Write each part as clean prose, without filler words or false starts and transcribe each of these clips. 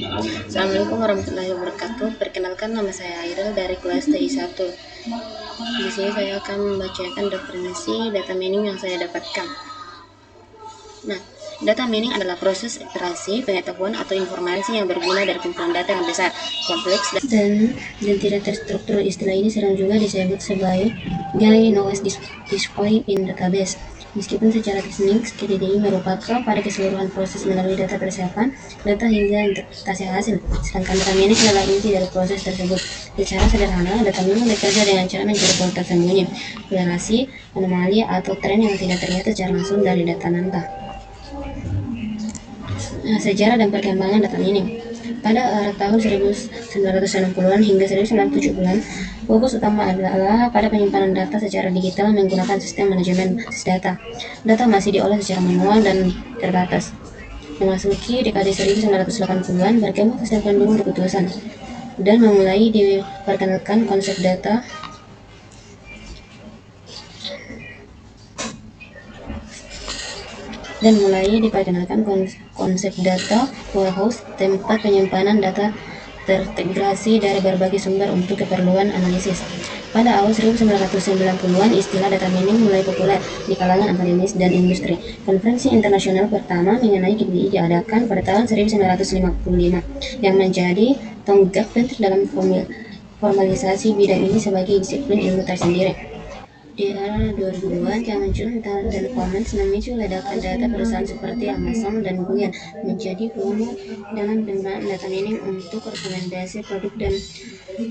Assalamualaikum warahmatullahi wabarakatuh. Perkenalkan, nama saya Airil dari kelas TI 1. Di sini saya akan membacakan definisi data mining yang saya dapatkan. Nah, data mining adalah proses ekstraksi, pengetahuan, atau informasi yang berguna dari kumpulan data yang besar, kompleks, dan tidak terstruktur. Istilah ini sering juga disebut sebagai knowledge display in database. Meskipun secara teknik, KDDI merupakan pada keseluruhan proses melalui data persiapan, data hingga interpretasi hasil. Sedangkan data mining adalah inti dari proses tersebut. Secara sederhana, data mining bekerja dengan cara mencari pola tersembunyi, korelasi, anomali, atau tren yang tidak terlihat secara langsung dari data nanta. Sejarah dan perkembangan data mining. Pada tahun 1960-an hingga 1970-an, fokus utama adalah pada penyimpanan data secara digital menggunakan sistem manajemen basis data. Data masih diolah secara manual dan terbatas. Memasuki dekade 1980-an, berkembang sistem pendukung keputusan dan memulai diperkenalkan konsep data konsep data warehouse, tempat penyimpanan data terintegrasi dari berbagai sumber untuk keperluan analisis. Pada awal 1990-an, istilah data mining mulai populer di kalangan akademis dan industri. Konferensi internasional pertama mengenai KDDI diadakan pada tahun 1955 yang menjadi tonggak penting dalam formalisasi bidang ini sebagai disiplin ilmu tersendiri. Di era 2000-an, kemunculan internet dan e-commerce memicu ledakan data perusahaan seperti Amazon dan Google menjadi promo dalam penggunaan data mining untuk rekomendasi produk dan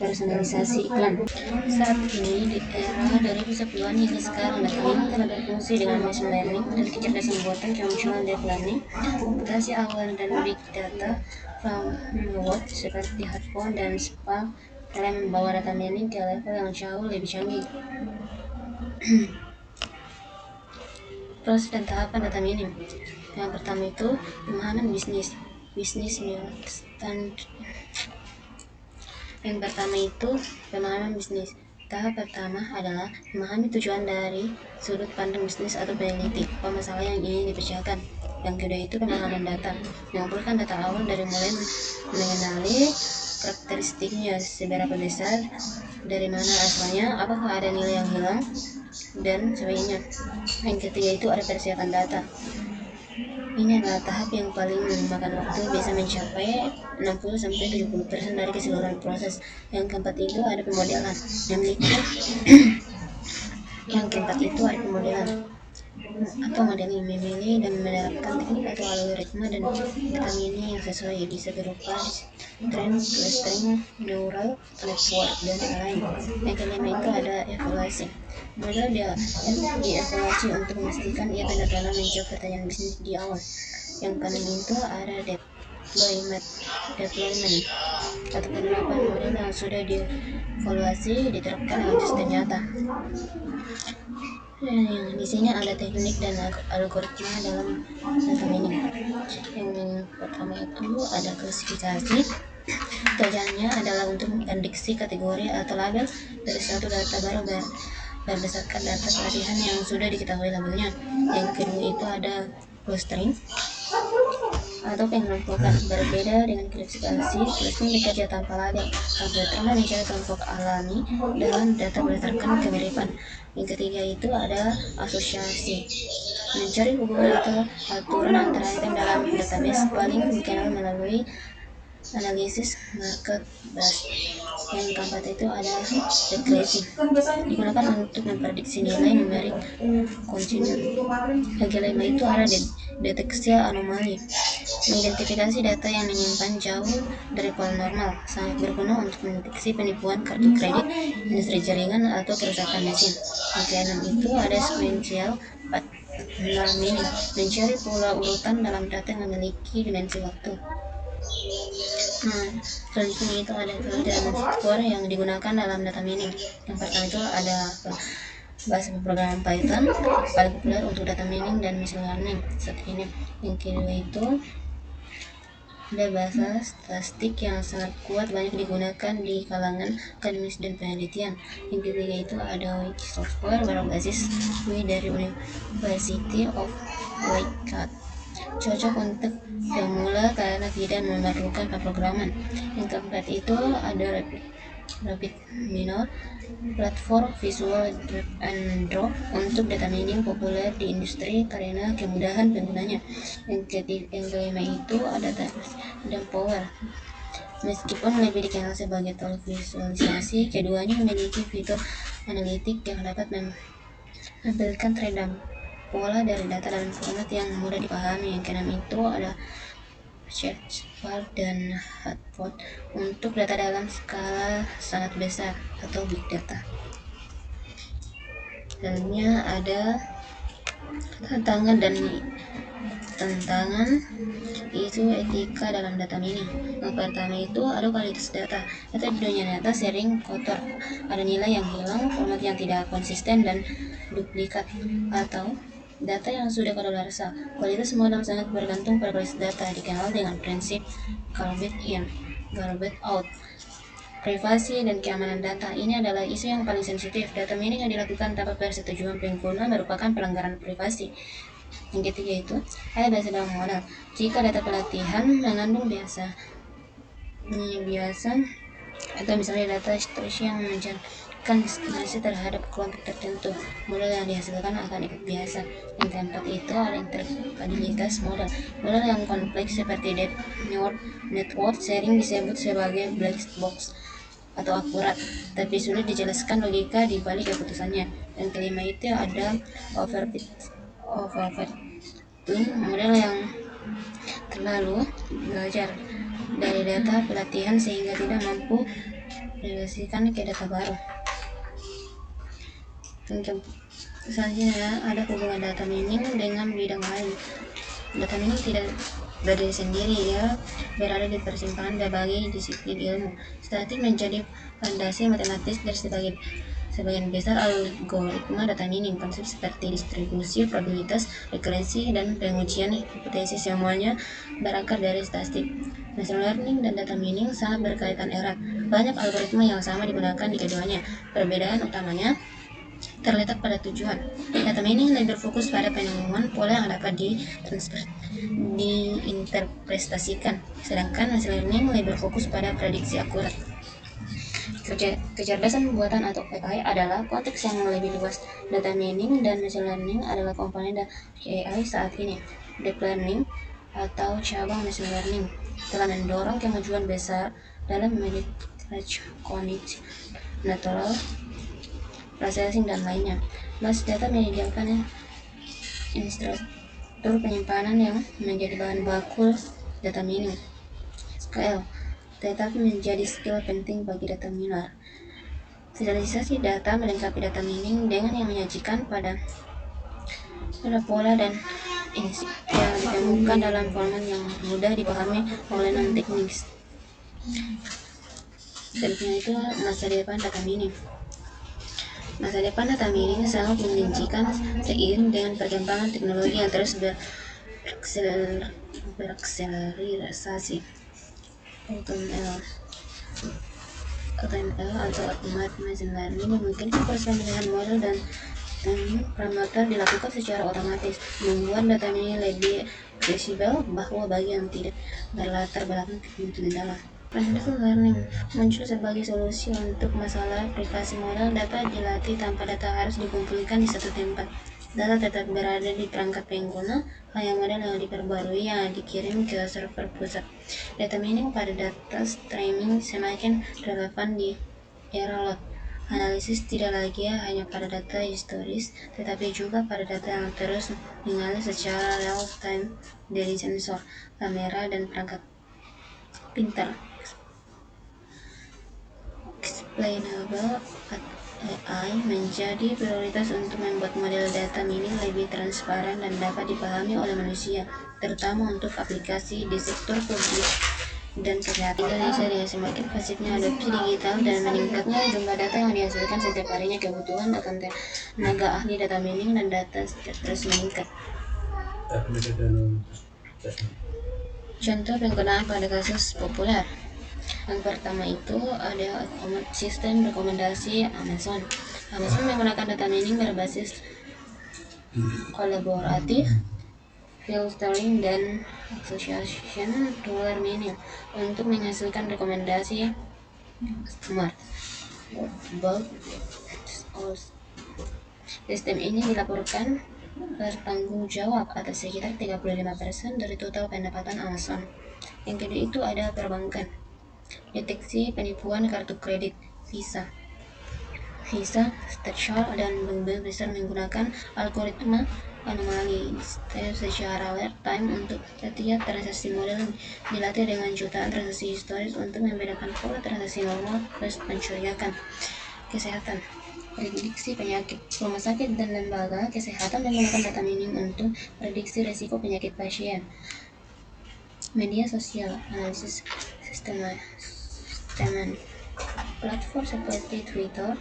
personalisasi iklan. Saat ini, di era 2010-an hingga sekarang, data mining telah berfungsi dengan machine learning dan kecerdasan buatan, kemunculan deep learning, komputasi awan, dan big data framework seperti Hotspot dan Spark telah membawa data mining ke level yang jauh lebih canggih. Proses dan tahapan data mining. Yang pertama itu pemahaman bisnis standar. Yang pertama itu pemahaman bisnis. Tahap pertama adalah memahami tujuan dari sudut pandang bisnis atau peneliti, masalah yang ingin dipecahkan. Yang kedua itu pemahaman data, mengumpulkan data awal dari mulai mengenali karakteristiknya, seberapa besar, dari mana asalnya, apakah ada nilai yang hilang, dan sebagainya. Yang ketiga itu ada persiapan data. Ini adalah tahap yang paling memakan waktu, bisa mencapai 60-70% dari keseluruhan proses. Yang keempat itu ada pemodelan. Yang keempat itu ada pemodelan atau modeling, memilih dan menerapkan teknik atau algoritma dan data mining yang sesuai, bisa berupa trend, clustering, neural network, dan lain. Yang kelima itu ada evaluasi. Model dievaluasi untuk memastikan ia benar-benar menjawab pertanyaan bisnis di awal. Yang keenam itu ada deployment atau penerapan model yang sudah dievaluasi diterapkan dalam sistem nyata. Yang di sini ada teknik dan algoritma dalam data mining. Yang pertama itu ada klasifikasi. Tujuannya adalah untuk memprediksi kategori atau label dari suatu data baru berdasarkan data pelatihan yang sudah diketahui labelnya. Yang kedua itu ada clustering atau pengelompokan. Berbeda dengan klasifikasi, clustering bekerja tanpa label. Algoritma mencari kelompok alami dalam data berdasarkan kemiripan. Yang ketiga itu ada asosiasi, mencari hubungan atau aturan antara item dalam database, paling dikenal melalui analisis market based. Yang keempat itu ada regresi, digunakan untuk memprediksi nilai numerik kontinu. Yang kelima itu ada deteksi anomali, mengidentifikasi data yang menyimpan jauh dari pola normal, sangat berguna untuk mendeteksi penipuan kartu kredit, industri jaringan, atau kerusakan mesin. Yang keenam itu ada sequential pattern, mencari pola urutan dalam data yang memiliki dimensi waktu. Selanjutnya itu ada filter score yang digunakan dalam data mining. Yang pertama itu ada bahasa pemrograman Python, paling populer untuk data mining dan machine learning saat ini. Yang kedua itu ada bahasa statistik yang sangat kuat, banyak digunakan di kalangan akademis dan penelitian. Yang ketiga itu ada Wiki software berbasis Wii dari University of Waikato. cocok untuk pemula karena tidak memerlukan pemrograman. Yang keempat itu ada Rapid Minor, platform visual drag and drop untuk data mining populer di industri karena kemudahan penggunanya. Yang kelima itu ada Task dan Power. Meskipun lebih dikenal sebagai tool visualisasi, keduanya memiliki fitur analitik yang dapat menampilkan tren dan pola dari data dalam format yang mudah dipahami. Yang keenam itu ada Chart dan Hotspot untuk data dalam skala sangat besar atau big data. Dalamnya ada tantangan itu etika dalam data mining. Yang pertama itu ada kualitas data. Data di dunia nyata sering kotor, ada nilai yang hilang, format yang tidak konsisten dan duplikat, atau data yang sudah kadaluarsa. Kualitas modal sangat bergantung pada kualitas data, dikenal dengan prinsip garbage in, garbage out. Privasi dan keamanan data ini adalah isu yang paling sensitif. Data mining yang dilakukan tanpa persetujuan pengguna merupakan pelanggaran privasi. Yang ketiga itu ada biasa dalam modal. Jika data pelatihan mengandung biasa atau misalnya data storage yang menjalankan diskriminasi terhadap kelompok tertentu, modal yang dihasilkan akan ikut biasa. Yang keempat itu ada interoperabilitas modal. Modal yang kompleks seperti deep neural network sering disebut sebagai black box atau akurat, tapi sulit dijelaskan logika di balik keputusannya. Dan kelima itu ada overfitting, model yang terlalu belajar dari data pelatihan sehingga tidak mampu relasikan ke data baru. Untuk selanjutnya ada hubungan data mining dengan bidang lain. Data mining tidak berdiri sendiri, ya berada di persimpangan berbagai disiplin ilmu. Statistik menjadi fondasi matematis dari sebagian besar algoritma data mining. Konsep seperti distribusi, probabilitas, rekurensi, dan pengujian hipotesis semuanya berakar dari statistik. Machine learning dan data mining sangat berkaitan erat. Banyak algoritma yang sama digunakan di keduanya. Perbedaan utamanya terletak pada tujuan. Data mining lebih berfokus pada penemuan pola yang dapat diinterpretasikan, sedangkan machine learning lebih berfokus pada prediksi akurat. Kecerdasan buatan atau AI adalah konteks yang lebih luas. Data mining dan machine learning adalah komponen dari AI saat ini. Deep learning atau cabang machine learning telah mendorong kemajuan besar dalam manipulasi kognitif, natural processing, dan lainnya. Base data menyediakan infrastruktur penyimpanan yang menjadi bahan baku data mining. Scale tetapi menjadi skill penting bagi data miner. Visualisasi data melengkapi data mining dengan yang menyajikan pada pola dan insight yang ditemukan dalam format yang mudah dipahami oleh non-teknis. Selanjutnya itu masa depan data mining. Masa depan data mining sangat menjanjikan seiring dengan perkembangan teknologi yang terus berakselerasi. AutoML atau Automated Machine Learning memungkinkan proses pemilihan model dan parameter dilakukan secara otomatis, membuat data mining lebih fleksibel bahwa bagi yang tidak berlatar belakang teknik dalam. Random learning muncul sebagai solusi untuk masalah privasi modal. Data dilatih tanpa data harus dikumpulkan di satu tempat. Data tetap berada di perangkat pengguna, hanya model yang diperbarui yang dikirim ke server pusat. Data mining pada data streaming semakin relevan di era load analisis, tidak lagi hanya pada data historis, tetapi juga pada data yang terus mengalir secara real time dari sensor, kamera, dan perangkat pintar. Explainable AI menjadi prioritas untuk membuat model data mining lebih transparan dan dapat dipahami oleh manusia, terutama untuk aplikasi di sektor publik dan kesehatan. Indonesia dengan semakin fasihnya adopsi digital dan meningkatnya jumlah data yang dihasilkan setiap harinya, kebutuhan akan tenaga ahli data mining dan data terus meningkat. Contoh penggunaan pada kasus populer. Yang pertama itu ada sistem rekomendasi Amazon. Amazon menggunakan data mining berbasis kolaboratif filtering, dan association tool menu untuk menghasilkan rekomendasi customer. Bulk Sistem ini dilaporkan bertanggung jawab atas sekitar 35% dari total pendapatan Amazon. Yang kedua itu ada perbankan. Deteksi penipuan kartu kredit Visa, Starshare, dan Bank besar menggunakan algoritma anomali secara real time untuk setiap transaksi. Model dilatih dengan jutaan transaksi historis untuk membedakan pola transaksi normal plus mencurigakan. Kesehatan. Prediksi penyakit. Rumah sakit dan lembaga kesehatan menggunakan data minim untuk prediksi risiko penyakit pasien. Media sosial, analisis sistem. Platform seperti Twitter,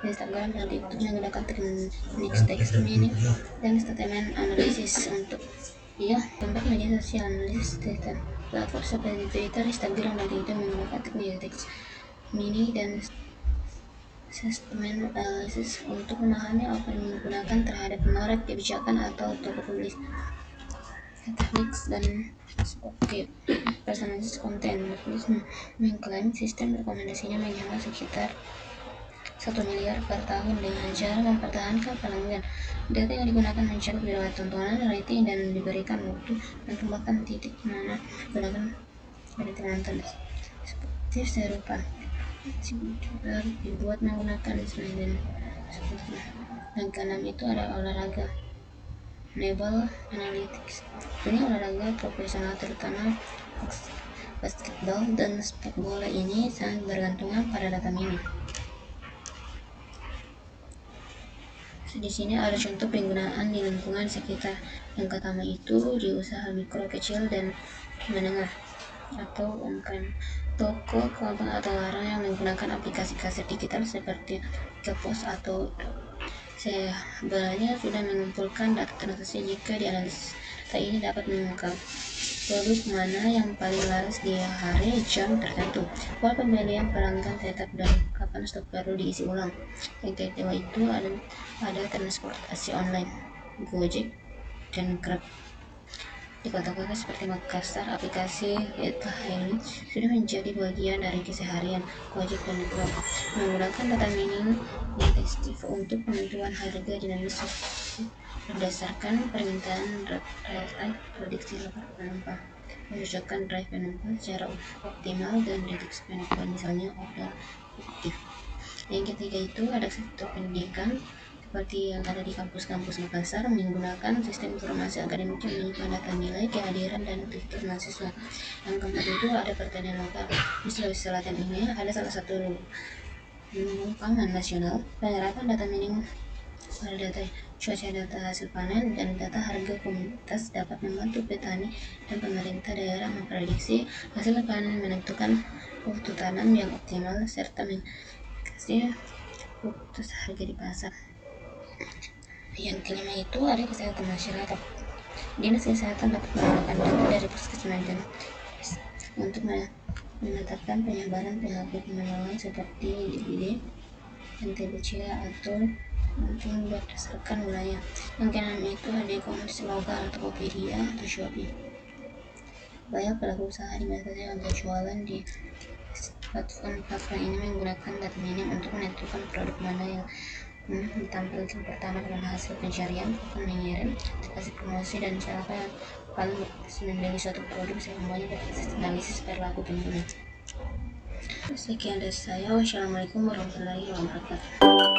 Instagram, dan TikTok menggunakan teknik text mining dan statement analisis untuk tempat media sosial analisis data. Platform seperti Twitter, Instagram, dan TikTok menggunakan teknik text mining dan statement analisis untuk memahami apa yang digunakan terhadap merek, kebijakan, atau toko publik. Teknik dan personalisis konten. Netflix mengklaim sistem rekomendasinya menghemat sekitar 1 miliar per tahun dengan cara mempertahankan pelanggan. Data yang digunakan mencakup riwayat tontonan, rating, dan diberikan waktu menambahkan titik mana gunakan berarti nonton. Sportif serupa juga dibuat menggunakan selain seperti. Dan keenam itu ada olahraga. Naval Analytics. Ini olahraga profesional terutama basketball dan sepak bola ini sangat bergantungan pada data minim. Di sini ada contoh penggunaan di lingkungan sekitar. Yang pertama itu di usaha mikro, kecil, dan menengah atau umkm. Toko, kelompok, atau warung yang menggunakan aplikasi kaset digital seperti Kepos atau sebelahnya sudah mengumpulkan data transaksi. Jika dianalisis, data ini dapat mengungkap produk mana yang paling laris di hari jam tertentu, pola pembelian pelanggan tetap, dan kapan stok baru diisi ulang. Yang kedua itu ada transportasi online, Gojek dan Grab. Di kota-kota seperti Makassar, aplikasi e-hailing sudah menjadi bagian dari keseharian. Gojek dan Grab menggunakan data minim detektif untuk penentuan harga dinamis berdasarkan permintaan real-time, prediksi lapor penumpang, mencocokkan drive penumpang secara optimal, dan deteksi penipuan, misalnya order fiktif. Yang ketiga itu ada sektor pendidikan seperti yang ada di kampus-kampus Makassar menggunakan sistem informasi akademik yang menyimpan data nilai, kehadiran, dan aktivitas mahasiswa. Yang keempat itu ada pertanian lokal. Di Sulawesi Selatan ini ada salah satu pangan nasional. Penerapan data minim pada data cuaca, data hasil panen, dan data harga komoditas dapat membantu petani dan pemerintah daerah memprediksi hasil panen, menentukan waktu tanam yang optimal, serta mengkasih keputusan harga di pasar. Yang kelima itu ada kesehatan masyarakat. Dinas Kesehatan dapat menggunakan data dari puskesmas dan untuk menetapkan penyebaran penyakit menular seperti DBD dan TBC atau mungkin berdasarkan wilayah. Yang keenam itu ada e-commerce lokal, Tokopedia atau Shopee. Banyak pelaku usaha di masa yang berjualan di platform ini menggunakan data minim untuk menentukan produk mana yang ditampilkan pertama dalam hasil pencarian, kapan mengirim, kasih promosi, dan siapa yang paling berhasil membeli suatu produk. Semuanya berbasis analisis perilaku pengguna. Sekian dari saya. Wassalamualaikum warahmatullahi wabarakatuh.